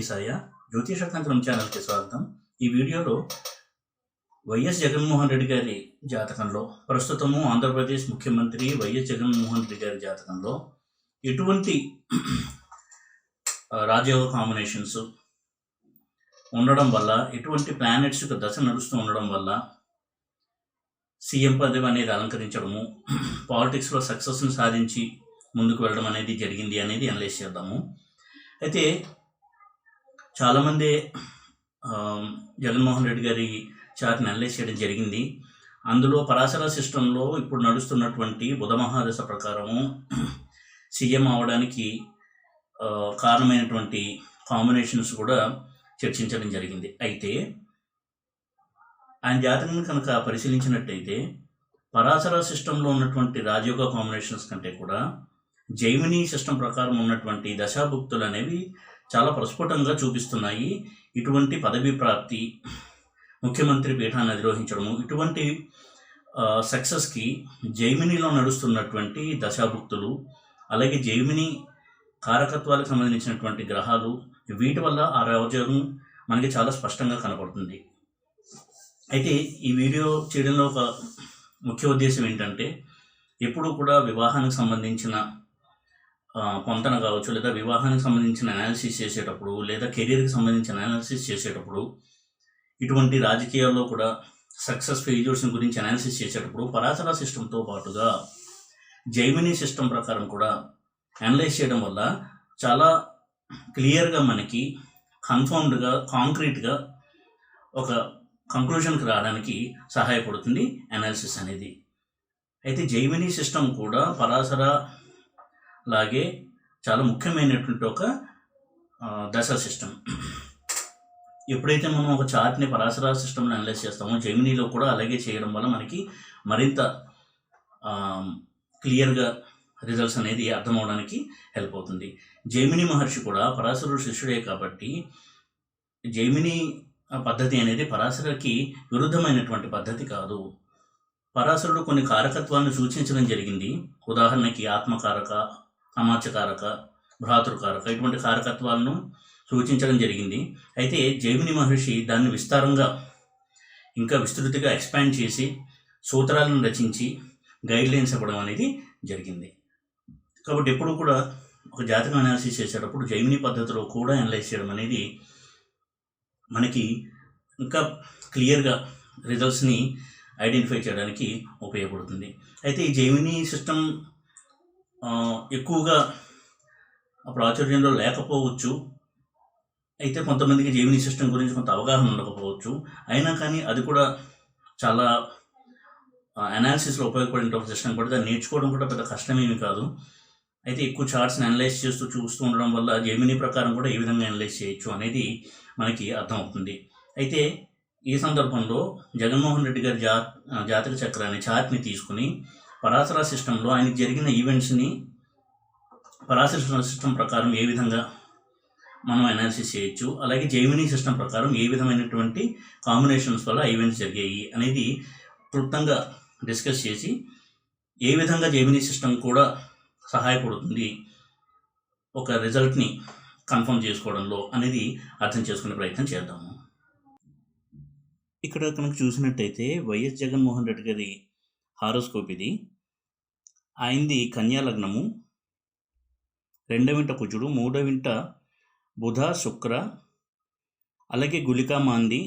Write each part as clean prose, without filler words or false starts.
సాయ జ్యోతిష తంత్రం ఛానల్కి స్వాగతం. ఈ వీడియోలో వైఎస్ జగన్మోహన్ రెడ్డి గారి జాతకంలో, ప్రస్తుతము ఆంధ్రప్రదేశ్ ముఖ్యమంత్రి వైఎస్ జగన్మోహన్ రెడ్డి గారి జాతకంలో ఎటువంటి రాజయోగ కాంబినేషన్స్ ఉండడం వల్ల, ఎటువంటి ప్లానెట్స్ యొక్క దశ నడుస్తూ ఉండడం వల్ల సీఎం పదవి అనేది అలంకరించడము, పాలిటిక్స్లో సక్సెస్ని సాధించి ముందుకు వెళ్ళడం అనేది జరిగింది అనేది అనలైజ్ చేద్దాము. అయితే చాలామంది జగన్మోహన్ రెడ్డి గారి చార్ట్ని అనలైజ్ చేయడం జరిగింది. అందులో పరాశర సిస్టంలో ఇప్పుడు నడుస్తున్నటువంటి బుధ మహాదశ ప్రకారము సీఎం అవడానికి కారణమైనటువంటి కాంబినేషన్స్ కూడా చర్చించడం జరిగింది. అయితే ఆయన జాతకం కనుక పరిశీలించినట్టయితే పరాశర సిస్టంలో ఉన్నటువంటి రాజయోగ కాంబినేషన్స్ కంటే కూడా జైమిని సిస్టమ్ ప్రకారం ఉన్నటువంటి దశాభుక్తులు అనేవి చాలా ప్రస్ఫుటంగా చూపిస్తున్నాయి. ఇటువంటి పదవీ ప్రాప్తి, ముఖ్యమంత్రి పీఠాన్ని అధిరోహించడము, ఇటువంటి సక్సెస్కి జైమినిలో నడుస్తున్నటువంటి దశాభుక్తులు, అలాగే జైమిని కారకత్వాలకు సంబంధించినటువంటి గ్రహాలు, వీటి వల్ల ఆ రాజయోగం మనకి చాలా స్పష్టంగా కనపడుతుంది. అయితే ఈ వీడియో చేయడంలో ఒక ముఖ్య ఉద్దేశం ఏంటంటే, ఎప్పుడు కూడా వివాహానికి సంబంధించిన పొంతన కావచ్చు, లేదా వివాహానికి సంబంధించిన అనాలిసిస్ చేసేటప్పుడు, లేదా కెరీర్కి సంబంధించిన అనాలిసిస్ చేసేటప్పుడు, ఇటువంటి రాజకీయాల్లో కూడా సక్సెస్ ఫెయిల్యూర్స్ గురించి అనాలిసిస్ చేసేటప్పుడు పరాశర సిస్టంతో పాటుగా జైమిని సిస్టమ్ ప్రకారం కూడా అనలైజ్ చేయడం వల్ల చాలా క్లియర్గా మనకి కన్ఫర్మ్డ్గా, కాంక్రీట్గా ఒక కంక్లూషన్కి రావడానికి సహాయపడుతుంది అనాలిసిస్ అనేది. అయితే జైమిని సిస్టమ్ కూడా పరాశర లాగే చాలా ముఖ్యమైనటువంటి ఒక దశ సిస్టమ్. ఎప్పుడైతే మనం ఒక చార్ట్ని పరాశర సిస్టమ్ని అనలైజ్ చేస్తామో, జైమినిలో కూడా అలాగే చేయడం వల్ల మనకి మరింత క్లియర్గా రిజల్ట్స్ అనేది అర్థమవడానికి హెల్ప్ అవుతుంది. జైమిని మహర్షి కూడా పరాశరుడు శిష్యుడే కాబట్టి జైమిని పద్ధతి అనేది పరాశరకి విరుద్ధమైనటువంటి పద్ధతి కాదు. పరాశరుడు కొన్ని కారకత్వాలను సూచించడం జరిగింది. ఉదాహరణకి ఆత్మకారక, సమాజకారక, భ్రాతృకారక, ఇటువంటి కారకత్వాలను సూచించడం జరిగింది. అయితే జైమిని మహర్షి దాన్ని విస్తారంగా, ఇంకా విస్తృతిగా ఎక్స్పాండ్ చేసి సూత్రాలను రచించి గైడ్లైన్స్ ఇవ్వడం అనేది జరిగింది. కాబట్టి ఎప్పుడు కూడా ఒక జాతకం అనాలిసిస్ చేసేటప్పుడు జైమిని పద్ధతిలో కూడా అనలైజ్ చేయడం అనేది మనకి ఇంకా క్లియర్గా రిజల్ట్స్ని ఐడెంటిఫై చేయడానికి ఉపయోగపడుతుంది. అయితే ఈ జైమిని సిస్టమ్ ఎక్కువగా ప్రాచుర్యంలో లేకపోవచ్చు. అయితే కొంతమందికి జైమిని సిస్టమ్ గురించి కొంత అవగాహన ఉండకపోవచ్చు. అయినా కానీ అది కూడా చాలా అనాలిసిస్లో ఉపయోగపడిన ఒక సిస్టమ్ కూడా, దాన్ని నేర్చుకోవడం కూడా పెద్ద కష్టమేమి కాదు. అయితే ఎక్కువ చార్ట్స్ని అనలైజ్ చూస్తూ ఉండడం వల్ల జైమిని ప్రకారం కూడా ఏ విధంగా అనలైజ్ చేయొచ్చు అనేది మనకి అర్థమవుతుంది. అయితే ఈ సందర్భంలో జగన్మోహన్ రెడ్డి గారి జాతక చక్రాన్ని, చార్ట్ని తీసుకుని పరాశర సిస్టంలో ఆయనకి జరిగిన ఈవెంట్స్ని పరాశర సిస్టమ్ ప్రకారం ఏ విధంగా మనం అనాలిసిస్ చేయొచ్చు, అలాగే జైమిని సిస్టమ్ ప్రకారం ఏ విధమైనటువంటి కాంబినేషన్స్ వల్ల ఈవెంట్స్ జరిగాయి అనేది క్లుప్తంగా డిస్కస్ చేసి ఏ విధంగా జైమిని సిస్టమ్ కూడా సహాయపడుతుంది ఒక రిజల్ట్ని కన్ఫర్మ్ చేసుకోవడంలో అనేది అర్థం చేసుకునే ప్రయత్నం చేద్దాము. ఇక్కడ కనుక చూసినట్టయితే వైఎస్ జగన్మోహన్ రెడ్డి గారి హారోస్కోప్ ఇది. ఆయనది కన్యా లగ్నము, 2వ ఇంట కుజుడు, 3వ ఇంట బుధ శుక్ర, అలాగే గుళికా మాంది,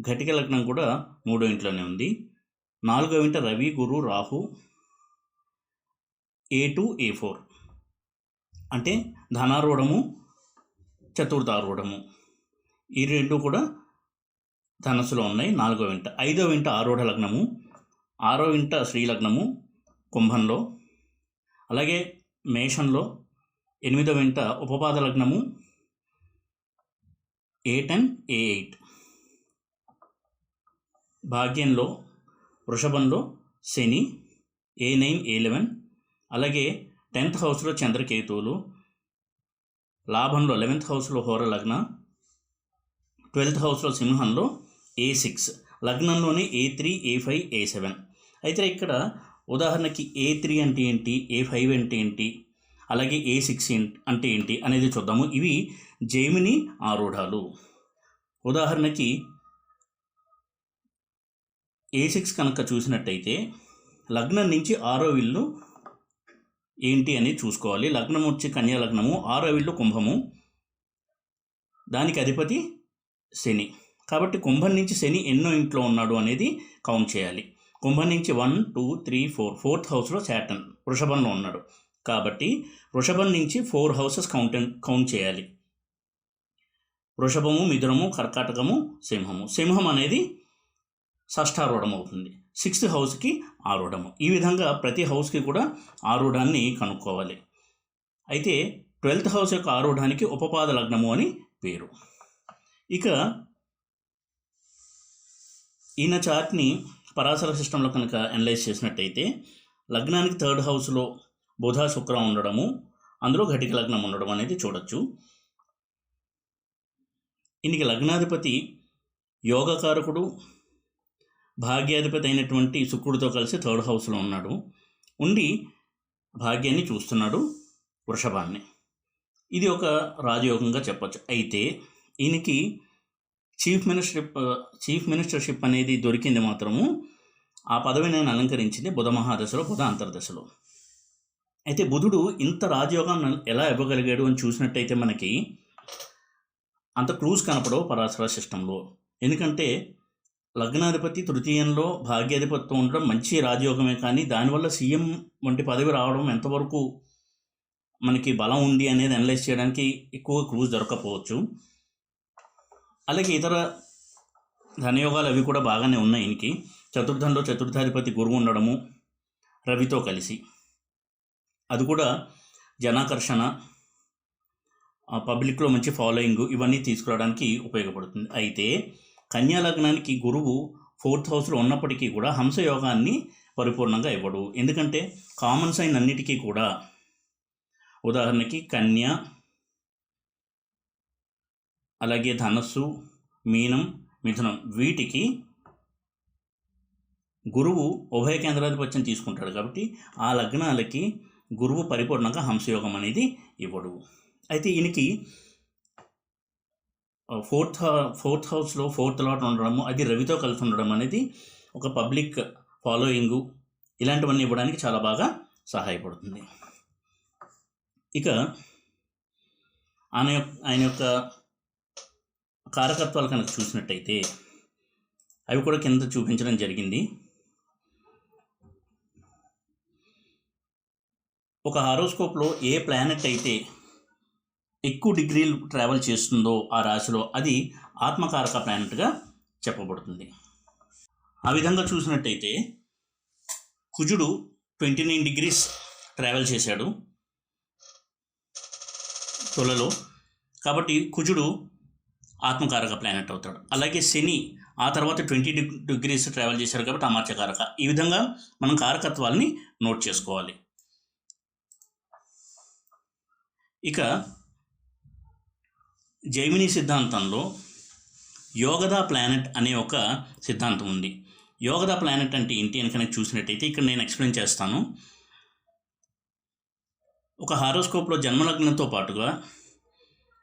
ఘటిక లగ్నం కూడా 3వ ఇంట్లోనే ఉంది. 4వ ఇంట రవి, గురు, రాహు, A2 A4 అంటే ధనారూఢము, చతుర్థారూఢము, ఈ రెండు కూడా ధనస్సులో ఉన్నాయి. 4వ ఇంట. 5వ ఇంట ఆరూఢ లగ్నము, 6వ ఇంట శ్రీలగ్నము కుంభంలో, అలాగే మేషంలో 8వ ఇంట ఉపపాద లగ్నము A10 A8, భాగ్యంలో వృషభంలో శని A9 A11, అలాగే 10th హౌస్లో చంద్రకేతువులు, లాభంలో 11th హౌస్లో హోర లగ్న, 12th హౌస్లో సింహంలో A6, లగ్నంలోనే A3 A5 A7. అయితే ఇక్కడ ఉదాహరణకి A3 అంటే ఏంటి, A5 అంటే ఏంటి అలాగే A6 అంటే ఏంటి అనేది చూద్దాము. ఇవి జైమిని ఆరూఢాలు. ఉదాహరణకి A6 కనుక చూసినట్టయితే లగ్నం నుంచి 6వ ఇల్లు ఏంటి అని చూసుకోవాలి. లగ్నం వచ్చి కన్యా లగ్నము, 6వ ఇల్లు కుంభము, దానికి అధిపతి శని. కాబట్టి కుంభం నుంచి శని ఎన్నో ఇంట్లో ఉన్నాడు అనేది కౌంట్ చేయాలి. కుంభం నుంచి 1 2 3 4 4th హౌస్లో శాటర్న్ వృషభంలో ఉన్నాడు. కాబట్టి వృషభం నుంచి 4 హౌసెస్ కౌంట్ చేయాలి. వృషభము, మిథునము, కర్కాటకము, సింహము. సింహం అనేది షష్ఠారూఢం అవుతుంది. 6th హౌస్కి ఆరూఢము. ఈ విధంగా ప్రతి హౌస్కి కూడా ఆరూఢాన్ని కనుక్కోవాలి. అయితే 12th హౌస్ యొక్క ఆరూఢానికి ఉపపాద లగ్నము అని పేరు. ఇక ఈయన చార్ట్ని పరాశర సిస్టంలో కనుక అనలైజ్ చేసినట్టయితే లగ్నానికి 3rd హౌస్లో బుధ శుక్ర ఉండడము, అందులో ఘటిక లగ్నం ఉండడం అనేది చూడొచ్చు. ఈయనకి లగ్నాధిపతి యోగకారకుడు, భాగ్యాధిపతి అయినటువంటి శుక్రుడితో కలిసి 3rd హౌస్లో ఉన్నాడు. ఉండి భాగ్యాన్ని చూస్తున్నాడు, వృషభాన్ని. ఇది ఒక రాజయోగంగా చెప్పచ్చు. అయితే ఈయనకి చీఫ్ మినిస్టర్షిప్ అనేది దొరికింది మాత్రము ఆ పదవిని నేను అలంకరించింది బుధ మహాదశలో, బుధ అంతర్దశలో. అయితే బుధుడు ఇంత రాజయోగం ఎలా ఇవ్వగలిగాడు అని చూసినట్టయితే మనకి అంత క్లూస్ కనపడవు పరాశర సిస్టంలో. ఎందుకంటే లగ్నాధిపతి తృతీయంలో భాగ్యాధిపతితో ఉండడం మంచి రాజయోగమే, కానీ దానివల్ల సీఎం వంటి పదవి రావడం ఎంతవరకు మనకి బలం ఉంది అనేది అనలైజ్ చేయడానికి ఎక్కువ క్లూస్ దొరకపోవచ్చు. అలాగే ఇతర ధనయోగాలు అవి కూడా బాగానే ఉన్నాయి. ఈయనకి చతుర్థంలో చతుర్థాధిపతి గురువు ఉండడము రవితో కలిసి, అది కూడా జనాకర్షణ, పబ్లిక్లో మంచి ఫాలోయింగ్ ఇవన్నీ తీసుకురావడానికి ఉపయోగపడుతుంది. అయితే కన్యా లగ్నానికి గురువు 4th హౌస్లో ఉన్నప్పటికీ కూడా హంసయోగాన్ని పరిపూర్ణంగా ఇవ్వడు. ఎందుకంటే కామన్ సైన్ అన్నిటికీ కూడా, ఉదాహరణకి కన్య, అలాగే ధనస్సు, మీనం, మిథునం, వీటికి గురువు ఉభయ కేంద్రాధిపత్యం తీసుకుంటాడు. కాబట్టి ఆ లగ్నాలకి గురువు పరిపూర్ణంగా హంసయోగం అనేది ఇవ్వడు. అయితే ఈయనకి 4th హౌస్లో 4th లాట్ ఉండడము, అది రవితో కలిసి ఉండడం అనేది ఒక పబ్లిక్ ఫాలోయింగు ఇలాంటివన్నీ ఇవ్వడానికి చాలా బాగా సహాయపడుతుంది. ఇక ఆయన యొక్క కారకత్వాలు కనుక చూసినట్టయితే అవి కూడా కింద చూపించడం జరిగింది. ఒక హారోస్కోప్లో ఏ ప్లానెట్ అయితే ఎక్కువ డిగ్రీలు ట్రావెల్ చేస్తుందో ఆ రాశిలో అది ఆత్మకారక ప్లానెట్గా చెప్పబడుతుంది. ఆ విధంగా చూసినట్టయితే కుజుడు 29 degrees ట్రావెల్ చేశాడు తులలో, కాబట్టి కుజుడు ఆత్మకారక ప్లానెట్ అవుతాడు. అలాగే శని ఆ తర్వాత 20 degrees ట్రావెల్ చేశారు కాబట్టి అమాత్యకారక. ఈ విధంగా మనం కారకత్వాల్ని నోట్ చేసుకోవాలి. ఇక జైమిని సిద్ధాంతంలో యోగదా ప్లానెట్ అనే ఒక సిద్ధాంతం ఉంది. యోగదా ప్లానెట్ అంటే ఏంటి అని కనుక చూసినట్టయితే ఇక్కడ నేను ఎక్స్ప్లెయిన్ చేస్తాను. ఒక హారోస్కోప్లో జన్మలగ్నంతో పాటుగా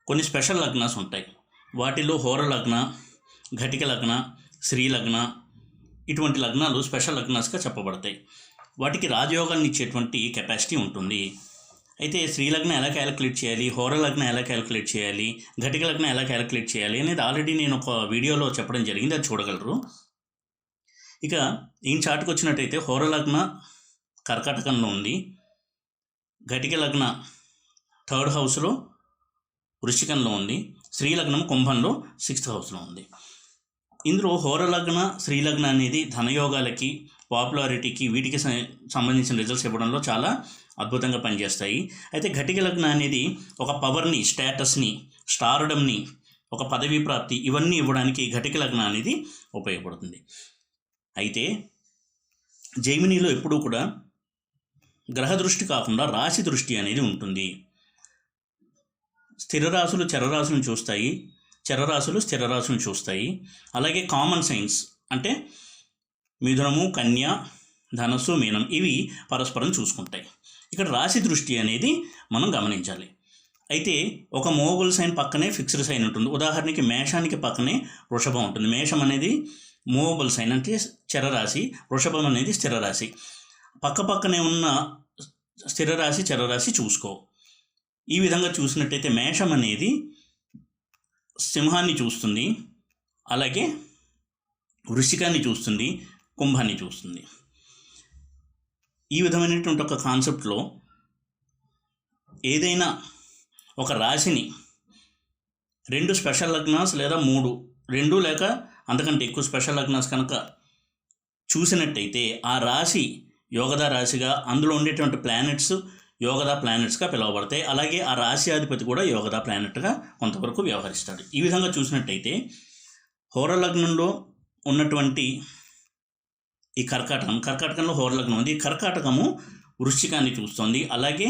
కొన్ని స్పెషల్ లగ్నాస్ ఉంటాయి. వాటిలో హోర లగ్న, ఘటిక లగ్న, శ్రీ లగ్న, ఇటువంటి లగ్నాలు స్పెషల్ లగ్నాస్గా చెప్పబడతాయి. వాటికి రాజయోగాన్ని ఇచ్చేటువంటి కెపాసిటీ ఉంటుంది. అయితే శ్రీలగ్నం ఎలా క్యాలిక్యులేట్ చేయాలి, హోర లగ్నం ఎలా క్యాలిక్యులేట్ చేయాలి, ఘటిక లగ్నం ఎలా క్యాలిక్యులేట్ చేయాలి అనేది ఆల్రెడీ నేను ఒక వీడియోలో చెప్పడం జరిగింది, అది చూడగలరు. ఇక ఈయన చాటుకు వచ్చినట్టయితే హోర లగ్న కర్కాటకంలో ఉంది, ఘటిక లగ్న 3rd హౌస్లో వృశ్చికంలో ఉంది, శ్రీలగ్నం కుంభంలో 6th హౌస్లో ఉంది. ఇందులో హోరలగ్న శ్రీలగ్న అనేది ధనయోగాలకి, పాపులారిటీకి, వీటికి సంబంధించిన రిజల్ట్స్ ఇవ్వడంలో చాలా అద్భుతంగా పనిచేస్తాయి. అయితే ఘటిక లగ్న అనేది ఒక పవర్ని, స్టేటస్ని, స్టార్డమ్ని, ఒక పదవీ ప్రాప్తి ఇవన్నీ ఇవ్వడానికి ఘటిక లగ్న అనేది ఉపయోగపడుతుంది. అయితే జైమినిలో ఎప్పుడూ కూడా గ్రహ దృష్టి కాకుండా రాశి దృష్టి అనేది ఉంటుంది. స్థిర రాశులు చరరాశులను చూస్తాయి, చరరాశులు స్థిర రాశులను చూస్తాయి. అలాగే కామన్ సైన్స్ అంటే మిథునము, కన్య, ధనస్సు, మీనం ఇవి పరస్పరం చూసుకుంటాయి. ఇక్కడ రాశి దృష్టి అనేది మనం గమనించాలి. అయితే ఒక మూవబుల్ సైన్ పక్కనే ఫిక్స్డ్ సైన్ ఉంటుంది. ఉదాహరణకి మేషానికి పక్కనే వృషభం ఉంటుంది. మేషం అనేది మూవబుల్ సైన్ అంటే చరరాశి, వృషభం అనేది స్థిరరాశి. పక్క పక్కనే ఉన్న స్థిరరాశి చరరాశి చూసుకో. ఈ విధంగా చూసినట్టయితే మేషం అనేది సింహాన్ని చూస్తుంది, అలాగే వృశ్చికాన్ని చూస్తుంది, కుంభాన్ని చూస్తుంది. ఈ విధమైనటువంటి ఒక కాన్సెప్ట్లో ఏదైనా ఒక రాశిని 2 స్పెషల్ లగ్నాస్ లేదా 2 లేక అంతకంటే ఎక్కువ స్పెషల్ లగ్నాస్ కనుక చూసినట్టయితే ఆ రాశి యోగద రాశిగా, అందులో ఉండేటువంటి ప్లానెట్స్ యోగద ప్లానెట్స్గా పిలువబడతాయి. అలాగే ఆ రాశి అధిపతి కూడా యోగద ప్లానెట్గా కొంతవరకు వ్యవహరిస్తాడు. ఈ విధంగా చూసినట్టయితే హోరలగ్నంలో ఉన్నటువంటి ఈ కర్కాటకంలో హోరలగ్నం ఉంది. కర్కాటకము వృశ్చికాన్ని చూస్తుంది, అలాగే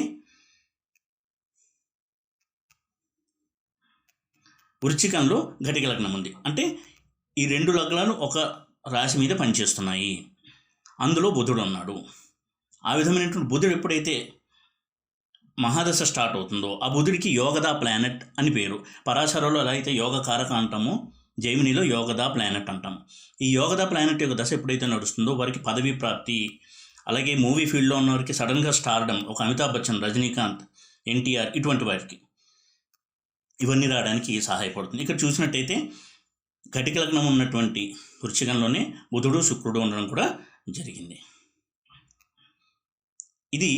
వృశ్చికంలో ఘటిక లగ్నం ఉంది. అంటే ఈ 2 లగ్నాలు ఒక రాశి మీద పనిచేస్తున్నాయి. అందులో బుధుడు ఉన్నాడు. ఆ విధమైనటువంటి బుధుడు ఎప్పుడైతే మహాదశ స్టార్ట్ అవుతుందో ఆ బుధుడికి యోగదా ప్లానెట్ అని పేరు. పరాశరలో ఎలా అయితే యోగ కారక అంటామో జైమినిలో యోగదా ప్లానెట్ అంటాం. ఈ యోగదా ప్లానెట్ యొక్క దశ ఎప్పుడైతే నడుస్తుందో వారికి పదవీ ప్రాప్తి, అలాగే మూవీ ఫీల్డ్లో ఉన్న వారికి సడన్గా స్టార్డమ్, ఒక అమితాబ్ బచ్చన్, రజనీకాంత్, ఎన్టీఆర్ ఇటువంటి వారికి ఇవన్నీ రావడానికి సహాయపడుతుంది. ఇక్కడ చూసినట్టయితే ఘటిక లగ్నం ఉన్నటువంటి వృశ్చికంలోనే బుధుడు శుక్రుడు ఉండడం కూడా జరిగింది. ఇది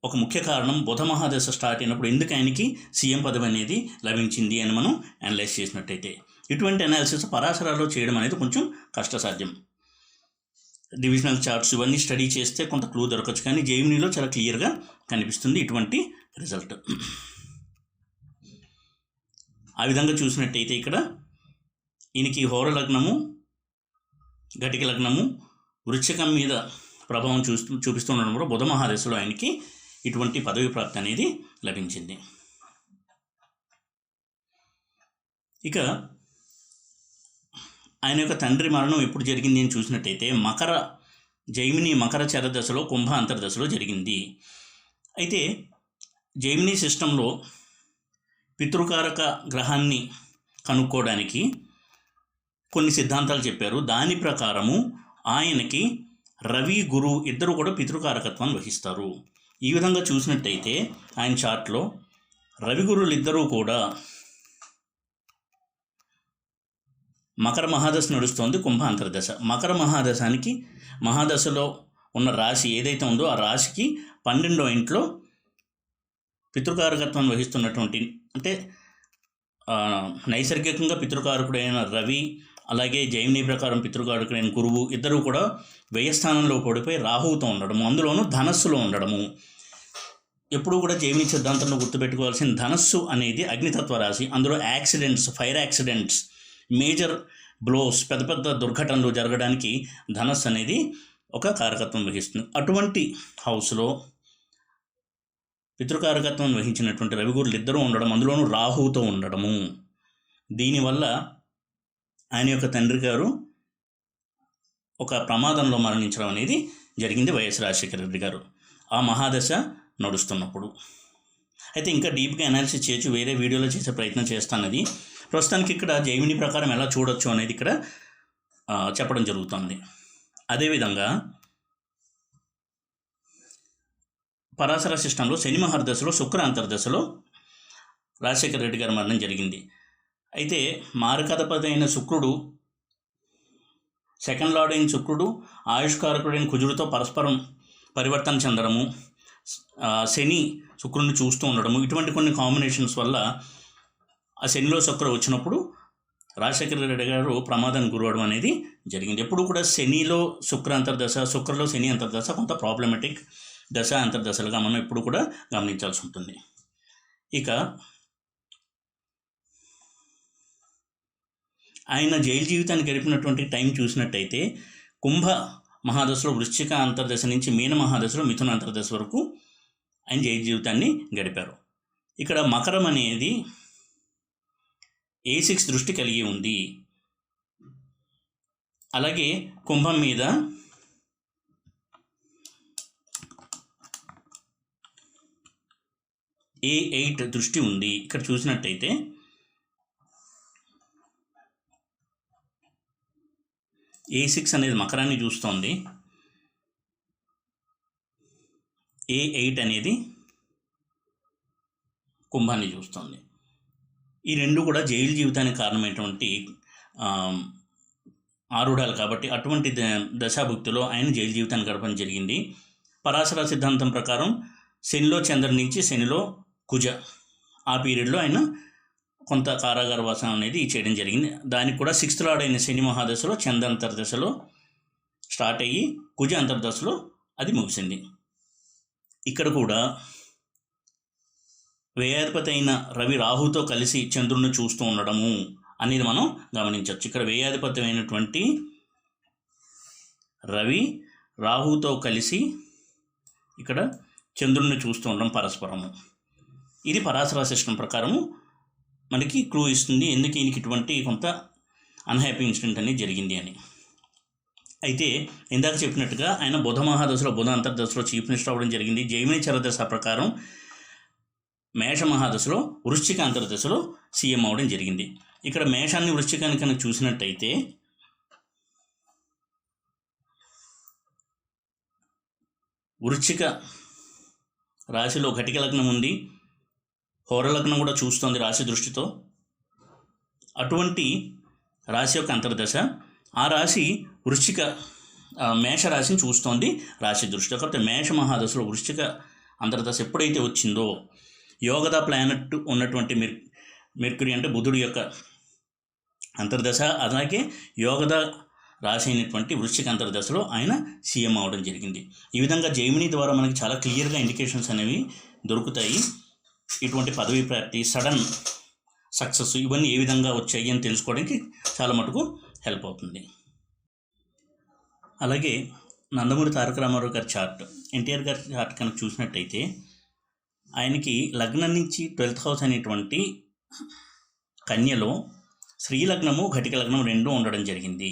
ఒక ముఖ్య కారణం. బుధ మహాదశ స్టార్ట్ అయినప్పుడు ఎందుకు ఆయనకి సీఎం పదవి అనేది లభించింది అని మనం అనలైజ్ చేసినట్టయితే. ఇటువంటి అనాలిసిస్ పరాశరాలో చేయడం అనేది కొంచెం కష్టసాధ్యం. డివిజనల్ చార్ట్స్ ఇవన్నీ స్టడీ చేస్తే కొంత క్లూ దొరకచ్చు, కానీ జైమినిలో చాలా క్లియర్గా కనిపిస్తుంది ఇటువంటి రిజల్ట్. ఆ విధంగా చూసినట్టయితే ఇక్కడ ఈయనకి హోర లగ్నము, ఘటిక లగ్నము వృశ్చికం మీద ప్రభావం చూపిస్తుండడం కూడా బుధ మహాదశలో ఆయనకి ఇటువంటి పదవి ప్రాప్తి అనేది లభించింది. ఇక ఆయన యొక్క తండ్రి మరణం ఎప్పుడు జరిగింది అని చూసినట్టయితే జైమిని మకర చరదశలో, కుంభ అంతర్దశలో జరిగింది. అయితే జైమిని సిస్టంలో పితృకారక గ్రహాన్ని కనుక్కోవడానికి కొన్ని సిద్ధాంతాలు చెప్పారు. దాని ప్రకారము ఆయనకి రవి, గురు ఇద్దరు కూడా పితృకారకత్వాన్ని వహిస్తారు. ఈ విధంగా చూసినట్టయితే ఆయన చార్ట్లో రవి గురులు ఇద్దరూ కూడా మకర మహాదశ నడుస్తోంది, కుంభ అంతర్దశ. మకర మహాదశలో ఉన్న రాశి ఏదైతే ఉందో ఆ రాశికి 12వ ఇంట్లో పితృకారకత్వాన్ని వహిస్తున్నటువంటి, అంటే నైసర్గికంగా పితృకారకుడైన రవి, అలాగే జైమిని ప్రకారం పితృకారకుడైన గురువు ఇద్దరు కూడా వ్యయస్థానంలో పడిపోయి రాహువుతో ఉండడము, అందులోనూ ధనస్సులో ఉండడము. ఎప్పుడు కూడా జైమిని సిద్ధాంతంలో గుర్తుపెట్టుకోవాల్సిన ధనస్సు అనేది అగ్నితత్వ రాశి. అందులో accidents, fire accidents, major blows, పెద్ద పెద్ద దుర్ఘటనలు జరగడానికి ధనస్సు అనేది ఒక కారకత్వం వహిస్తుంది. అటువంటి హౌస్లో పితృకారకత్వం వహించినటువంటి రవిగురులు ఇద్దరూ ఉండడం, అందులోనూ రాహువుతో ఉండడము, దీనివల్ల ఆయన యొక్క తండ్రి గారు ఒక ప్రమాదంలో మరణించడం అనేది జరిగింది, వైఎస్ రాజశేఖర రెడ్డి గారు ఆ మహాదశ నడుస్తున్నప్పుడు. అయితే ఇంకా డీప్గా అనాలిసిస్ చేయొచ్చు, వేరే వీడియోలో చేసే ప్రయత్నం చేస్తానది. ప్రస్తుతానికి ఇక్కడ జైమిని ప్రకారం ఎలా చూడొచ్చు అనేది ఇక్కడ చెప్పడం జరుగుతుంది. అదేవిధంగా పరాశర సిస్టంలో శని మహర్దశలో, శుక్ర అంతర్దశలో రాజశేఖర రెడ్డి గారి మరణం జరిగింది. అయితే మారకాధిపతి అయిన శుక్రుడు, సెకండ్ లార్డ్ అయిన శుక్రుడు ఆయుష్కారకుడైన కుజుడితో పరస్పరం పరివర్తన చెందడము, శని శుక్రుడిని చూస్తూ ఉండడము, ఇటువంటి కొన్ని కాంబినేషన్స్ వల్ల ఆ శనిలో శుక్ర వచ్చినప్పుడు రాజశేఖర రెడ్డి గారు ప్రమాదానికి గురవడం అనేది జరిగింది. ఎప్పుడు కూడా శనిలో శుక్ర అంతర్దశ, శుక్రలో శని అంతర్దశ కొంత ప్రాబ్లమెటిక్ దశ అంతర్దశలుగా మనం ఎప్పుడు కూడా గమనించాల్సి ఉంటుంది. ఇక ఆయన జైలు జీవితాన్ని గడిపినటువంటి టైం చూసినట్టయితే కుంభ మహాదశలో వృశ్చిక అంతర్దశ నుంచి మీన మహాదశలో మిథున అంతర్దశ వరకు ఆయన జైలు జీవితాన్ని గడిపారు. ఇక్కడ మకరం అనేది A6 దృష్టి కలిగి ఉంది. అలాగే కుంభం మీద A8 దృష్టి ఉంది. ఇక్కడ చూసినట్టయితే A6 అనేది మకరాన్ని చూస్తోంది, A8 అనేది కుంభాన్ని చూస్తుంది. ఈ రెండు కూడా జైలు జీవితానికి కారణమైనటువంటి ఆరుడాలు కాబట్టి అటువంటి దశాభుక్తిలో ఆయన జైలు జీవితాన్ని గడపడం జరిగింది. పరాశర సిద్ధాంతం ప్రకారం శనిలో చంద్రుడి నుంచి శనిలో కుజ, ఆ పీరియడ్లో ఆయన కొంత కారాగార వాసన అనేది చేయడం జరిగింది. దానికి కూడా 6th లార్డ్ అయిన శని మహాదశలో చంద్ర అంతర్దశలో స్టార్ట్ అయ్యి కుజ అంతర్దశలో అది ముగిసింది. ఇక్కడ కూడా వ్యయాధిపతి అయిన రవి రాహుతో కలిసి చంద్రుడిని చూస్తూ ఉండడము అనేది మనం గమనించవచ్చు. ఇక్కడ వ్యయాధిపతి అయినటువంటి రవి రాహుతో కలిసి ఇక్కడ చంద్రుడిని చూస్తూ ఉండడం పరస్పరము. ఇది పరాశర సిస్టమ్ ప్రకారము మనకి క్లూ ఇస్తుంది ఎందుకు ఈయనకి ఇటువంటి కొంత అన్హ్యాపీ ఇన్సిడెంట్ అనేది జరిగింది అని. అయితే ఇందాక చెప్పినట్టుగా ఆయన బుధ మహాదశలో బుధ అంతర్దశలో చీఫ్ మినిస్టర్ అవ్వడం జరిగింది. జైమిని చరదశ ప్రకారం మేష మహాదశలో వృశ్చిక అంతర్దశలో సీఎం అవ్వడం జరిగింది. ఇక్కడ మేషాన్ని వృశ్చికాన్ని కనుక చూసినట్టయితే వృశ్చిక రాశిలో ఘటిక లగ్నం ఉంది, హోర లగ్నం కూడా చూస్తోంది రాశి దృష్టితో. అటువంటి రాశి యొక్క అంతర్దశ ఆ రాశి వృశ్చిక మేషరాశిని చూస్తోంది రాశి దృష్టితో. కాబట్టి మేష మహాదశలో వృశ్చిక అంతర్దశ ఎప్పుడైతే వచ్చిందో యోగద ప్లానెట్ ఉన్నటువంటి మెర్క్యూరీ అంటే బుధుడు యొక్క అంతర్దశ, అలాగే యోగద రాశి అయినటువంటి వృశ్చిక అంతర్దశలో ఆయన సీఎం అవడం జరిగింది. ఈ విధంగా జైమిని ద్వారా మనకి చాలా క్లియర్గా ఇండికేషన్స్ అనేవి దొరుకుతాయి. ఇటువంటి పదవి ప్రాప్తి, సడన్ సక్సెస్ ఇవన్నీ ఏ విధంగా వచ్చాయి అని తెలుసుకోవడానికి చాలా మటుకు హెల్ప్ అవుతుంది. అలాగే నందమూరి తారక రామారావు గారి చార్ట్, ఎన్టీఆర్ గారి చార్ట్ కనుక చూసినట్టయితే ఆయనకి లగ్నం నుంచి 12th హౌస్ అనేటువంటి కన్యలో శ్రీలగ్నము ఘటిక లగ్నం రెండూ ఉండడం జరిగింది.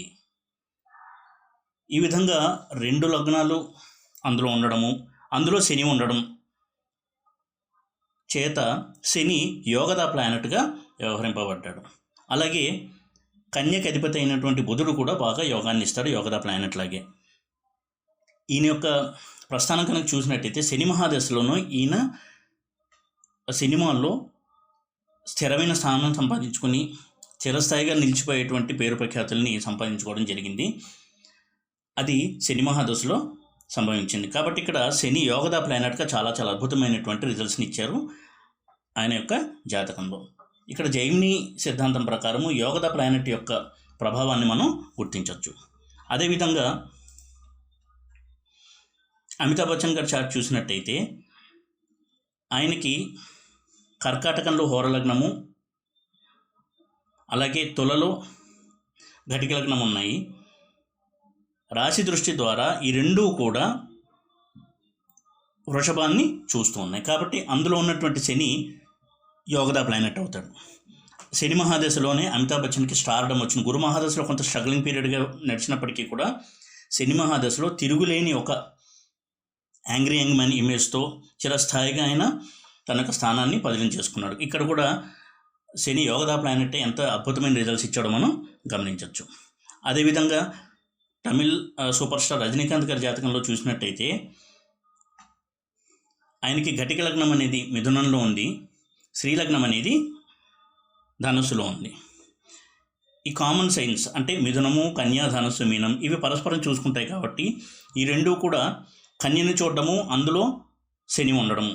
ఈ విధంగా 2 లగ్నాలు అందులో ఉండడము, అందులో శని ఉండడం చేత శని యోగద ప్లానెట్గా వ్యవహరింపబడ్డాడు. అలాగే కన్యకి అధిపతి అయినటువంటి బుధుడు కూడా బాగా యోగాన్ని ఇస్తాడు యోగద ప్లానెట్ లాగే. ఈయన యొక్క ప్రస్థానం కనుక చూసినట్టయితే శని మహాదశలోనూ ఈయన సినిమాల్లో స్థిరమైన స్థానం సంపాదించుకొని చిరస్థాయిగా నిలిచిపోయేటువంటి పేరు ప్రఖ్యాతుల్ని సంపాదించుకోవడం జరిగింది. అది శని మహాదశలో సంభవించింది. కాబట్టి ఇక్కడ శని యోగద ప్లానెట్గా చాలా చాలా అద్భుతమైనటువంటి రిజల్ట్స్ని ఇచ్చారు ఆయన యొక్క జాతకంలో. ఇక్కడ జైమిని సిద్ధాంతం ప్రకారము యోగద ప్లానెట్ యొక్క ప్రభావాన్ని మనం గుర్తించవచ్చు. అదేవిధంగా అమితాబ్ బచ్చన్ గారి చార్ట్ చూసినట్టయితే ఆయనకి కర్కాటకంలో హోరలగ్నము, అలాగే తులలో ఘటిక లగ్నం ఉన్నాయి. రాశి దృష్టి ద్వారా ఈ రెండూ కూడా వృషభాన్ని చూస్తూ ఉన్నాయి. కాబట్టి అందులో ఉన్నటువంటి శని యోగద ప్లానెట్ అవుతాడు. శని మహాదశలోనే అమితాబ్ బచ్చన్కి స్టార్డమ్ వచ్చింది. గురు మహాదశలో కొంత స్ట్రగ్లింగ్ పీరియడ్గా నడిచినప్పటికీ కూడా శని మహాదశలో తిరుగులేని ఒక యాంగ్రీ యంగ్ మ్యాన్ ఇమేజ్తో చిరస్థాయిగా ఆయన తన యొక్క స్థానాన్ని బదిలీ చేసుకున్నాడు. ఇక్కడ కూడా శని యోగద ప్లానెట్ ఎంత అద్భుతమైన రిజల్ట్స్ ఇచ్చాడో మనం గమనించవచ్చు. అదేవిధంగా తమిళ్ సూపర్ స్టార్ రజనీకాంత్ గారి జాతకంలో చూసినట్టయితే ఆయనకి ఘటిక లగ్నం అనేది మిథునంలో ఉంది, శ్రీలగ్నం అనేది ధనుస్సులో ఉంది. ఈ కామన్ సైన్స్ అంటే మిథునము, కన్యా, ధనుస్సు, మీనం ఇవి పరస్పరం చూసుకుంటాయి. కాబట్టి ఈ రెండూ కూడా కన్యని చూడడము, అందులో శని ఉండడము.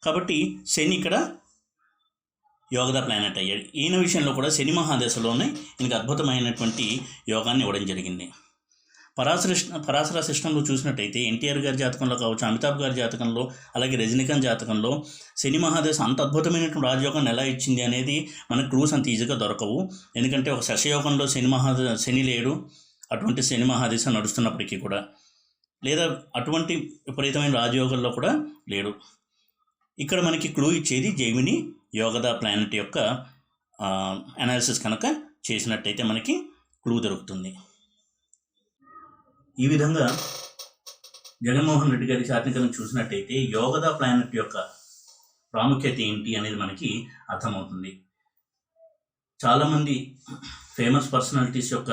కాబట్టి శని ఇక్కడ యోగద ప్లానెట్ అయ్యాడు. ఈయన విషయంలో కూడా శని మహాదశలోనే ఈయనకి అద్భుతమైనటువంటి యోగాన్ని ఇవ్వడం జరిగింది. పరాశర సిస్టంలో చూసినట్టయితే ఎన్టీఆర్ గారి జాతకంలో కావచ్చు, అమితాబ్ గారి జాతకంలో, అలాగే రజనీకాంత్ జాతకంలో శని మహాదశ అంత అద్భుతమైనటువంటి రాజయోగాన్ని ఎలా ఇచ్చింది అనేది మనకు క్లూస్ అంత ఈజీగా దొరకవు. ఎందుకంటే ఒక శశయోగంలో శని లేడు, అటువంటి శని మహాదశ నడుస్తున్నప్పటికీ కూడా, లేదా అటువంటి విపరీతమైన రాజయోగంలో కూడా లేడు. ఇక్కడ మనకి క్లూ ఇచ్చేది జైమిని యోగద ప్లానెట్ యొక్క అనాలిసిస్ కనుక చేసినట్టయితే మనకి క్లూ దొరుకుతుంది. ఈ విధంగా జగన్మోహన్ రెడ్డి గారి చార్ట్ని కనుక చూసినట్టయితే యోగద ప్లానెట్ యొక్క ప్రాముఖ్యత ఏంటి అనేది మనకి అర్థమవుతుంది. చాలామంది ఫేమస్ పర్సనాలిటీస్ యొక్క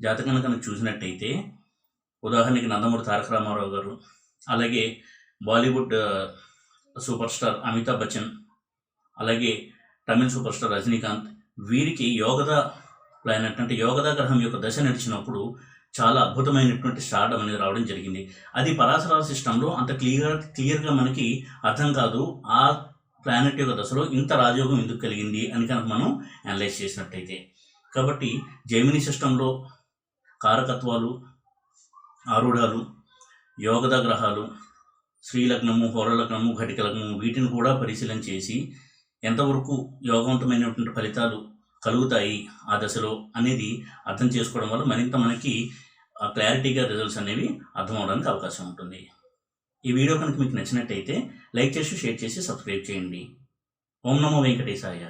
జాతకాన్ని కనుక చూసినట్టయితే, ఉదాహరణకి నందమూరి తారక రామారావు గారు, అలాగే బాలీవుడ్ సూపర్ స్టార్ అమితాబ్ బచ్చన్, అలాగే తమిళ్ సూపర్ స్టార్ రజనీకాంత్, వీరికి యోగద ప్లానెట్ అంటే యోగద గ్రహం యొక్క దశ నడిచినప్పుడు చాలా అద్భుతమైనటువంటి స్టార్డమ్ అనేది రావడం జరిగింది. అది పరాశర సిస్టంలో అంత క్లియర్గా మనకి అర్థం కాదు. ఆ ప్లానెట్ యొక్క దశలో ఇంత రాజయోగం ఎందుకు కలిగింది అని కనుక మనం అనలైజ్ చేసినట్టయితే. కాబట్టి జెమిని సిస్టంలో కారకత్వాలు, ఆరుఢాలు, యోగద గ్రహాలు, శ్రీలగ్నము, హోరలగ్నము, ఘటిక లగ్నము, వీటిని కూడా పరిశీలన చేసి ఎంతవరకు యోగవంతమైనటువంటి ఫలితాలు కలుగుతాయి ఆ దశలో అనేది అర్థం చేసుకోవడం వల్ల మరింత మనకి క్లారిటీగా రిజల్ట్స్ అనేవి అర్థం అవడానికి అవకాశం ఉంటుంది. ఈ వీడియో కనుక మీకు నచ్చినట్టయితే లైక్ చేసి, షేర్ చేసి, సబ్స్క్రైబ్ చేయండి. ఓం నమో వెంకటేశాయ.